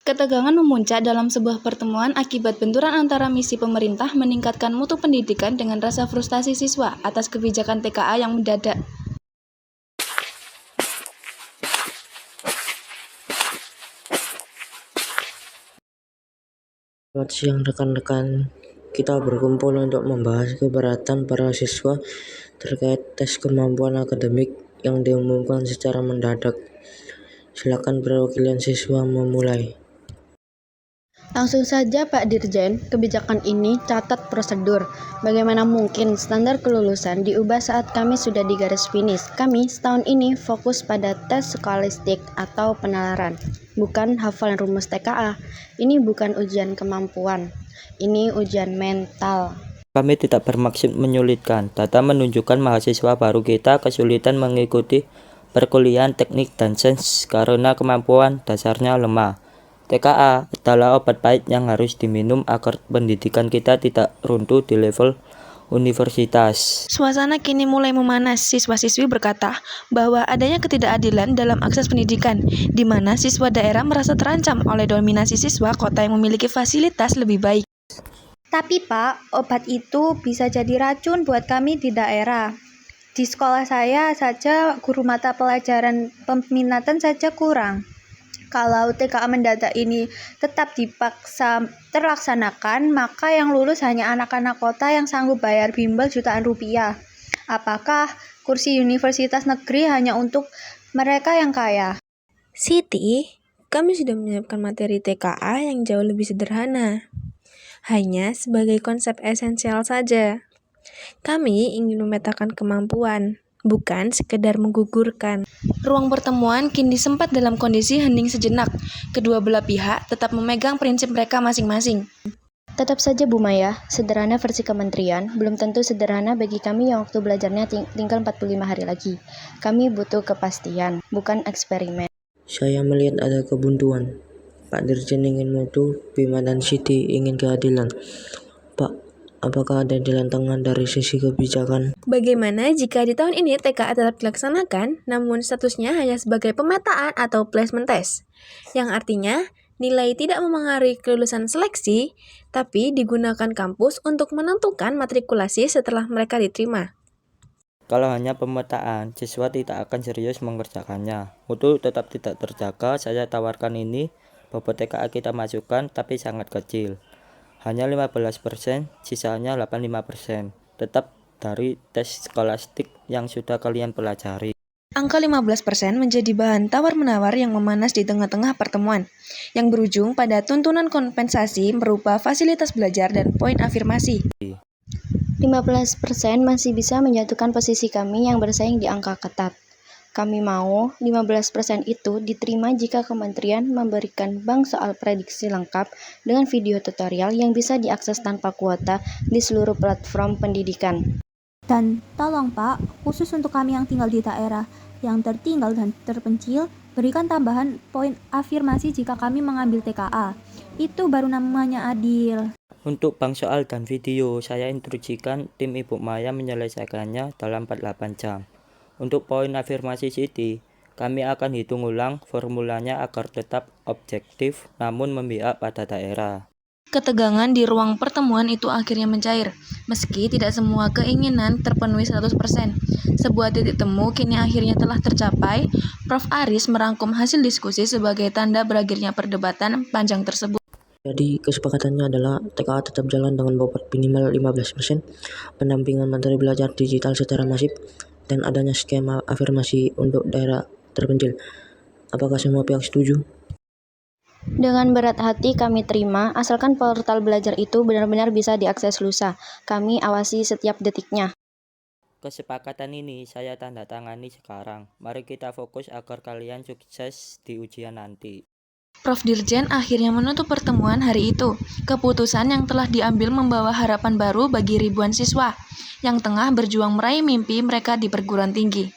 Ketegangan memuncak dalam sebuah pertemuan akibat benturan antara misi pemerintah meningkatkan mutu pendidikan dengan rasa frustasi siswa atas kebijakan TKA yang mendadak. Selamat siang rekan-rekan, kita berkumpul untuk membahas keberatan para siswa terkait tes kemampuan akademik yang diumumkan secara mendadak. Silakan perwakilan siswa memulai. Langsung saja Pak Dirjen, kebijakan ini catat prosedur. Bagaimana mungkin standar kelulusan diubah saat kami sudah di garis finish? Kami setahun ini fokus pada tes skolastik atau penalaran, bukan hafalan rumus TKA. Ini bukan ujian kemampuan, ini ujian mental. Kami tidak bermaksud menyulitkan. Data menunjukkan mahasiswa baru kita kesulitan mengikuti perkuliahan teknik dan sains karena kemampuan dasarnya lemah. TKA adalah obat pahit yang harus diminum agar pendidikan kita tidak runtuh di level universitas. Suasana kini mulai memanas. Siswa-siswi berkata bahwa adanya ketidakadilan dalam akses pendidikan, di mana siswa daerah merasa terancam oleh dominasi siswa kota yang memiliki fasilitas lebih baik. Tapi Pak, obat itu bisa jadi racun buat kami di daerah. Di sekolah saya saja guru mata pelajaran peminatan saja kurang. Kalau TKA mendadak ini tetap dipaksa terlaksanakan, maka yang lulus hanya anak-anak kota yang sanggup bayar bimbel jutaan rupiah. Apakah kursi universitas negeri hanya untuk mereka yang kaya? Siti, kami sudah menyiapkan materi TKA yang jauh lebih sederhana. Hanya sebagai konsep esensial saja. Kami ingin memetakan kemampuan, bukan sekedar menggugurkan. Ruang pertemuan kini sempat dalam kondisi hening sejenak. Kedua belah pihak tetap memegang prinsip mereka masing-masing. Tetap saja Bu Maya, sederhana versi kementerian belum tentu sederhana bagi kami yang waktu belajarnya tinggal 45 hari lagi. Kami butuh kepastian, bukan eksperimen. Saya melihat ada kebuntuan. Pak Dirjen ingin mutu, Bima dan Siti ingin keadilan. Pak, apakah ada jalan tengah dari sisi kebijakan? Bagaimana jika di tahun ini TKA tetap dilaksanakan, namun statusnya hanya sebagai pemetaan atau placement test, yang artinya nilai tidak memengaruhi kelulusan seleksi, tapi digunakan kampus untuk menentukan matrikulasi setelah mereka diterima. Kalau hanya pemetaan, siswa tidak akan serius mengerjakannya. Mutu tetap tidak terjaga. Saya tawarkan ini, bobot TKA kita masukkan tapi sangat kecil. Hanya 15%, sisanya 85%. Tetap dari tes skolastik yang sudah kalian pelajari. Angka 15% menjadi bahan tawar-menawar yang memanas di tengah-tengah pertemuan, yang berujung pada tuntunan kompensasi berupa fasilitas belajar dan poin afirmasi. 15% masih bisa menjatuhkan posisi kami yang bersaing di angka ketat. Kami mau 15% itu diterima jika kementerian memberikan bank soal prediksi lengkap dengan video tutorial yang bisa diakses tanpa kuota di seluruh platform pendidikan. Dan tolong Pak, khusus untuk kami yang tinggal di daerah yang tertinggal dan terpencil, berikan tambahan poin afirmasi jika kami mengambil TKA. Itu baru namanya adil. Untuk bank soal dan video, saya instruksikan tim Ibu Maya menyelesaikannya dalam 48 jam. Untuk poin afirmasi Siti, kami akan hitung ulang formulanya agar tetap objektif namun memihak pada daerah. Ketegangan di ruang pertemuan itu akhirnya mencair, meski tidak semua keinginan terpenuhi 100%. Sebuah titik temu kini akhirnya telah tercapai. Prof. Aris merangkum hasil diskusi sebagai tanda berakhirnya perdebatan panjang tersebut. Jadi kesepakatannya adalah TKA tetap jalan dengan bobot minimal 15%, pendampingan materi belajar digital secara masif, dan adanya skema afirmasi untuk daerah terpencil. Apakah semua pihak setuju? Dengan berat hati kami terima, asalkan portal belajar itu benar-benar bisa diakses lusa. Kami awasi setiap detiknya. Kesepakatan ini saya tanda tangani sekarang. Mari kita fokus agar kalian sukses di ujian nanti. Prof. Dirjen akhirnya menutup pertemuan hari itu. Keputusan yang telah diambil membawa harapan baru bagi ribuan siswa yang tengah berjuang meraih mimpi mereka di perguruan tinggi.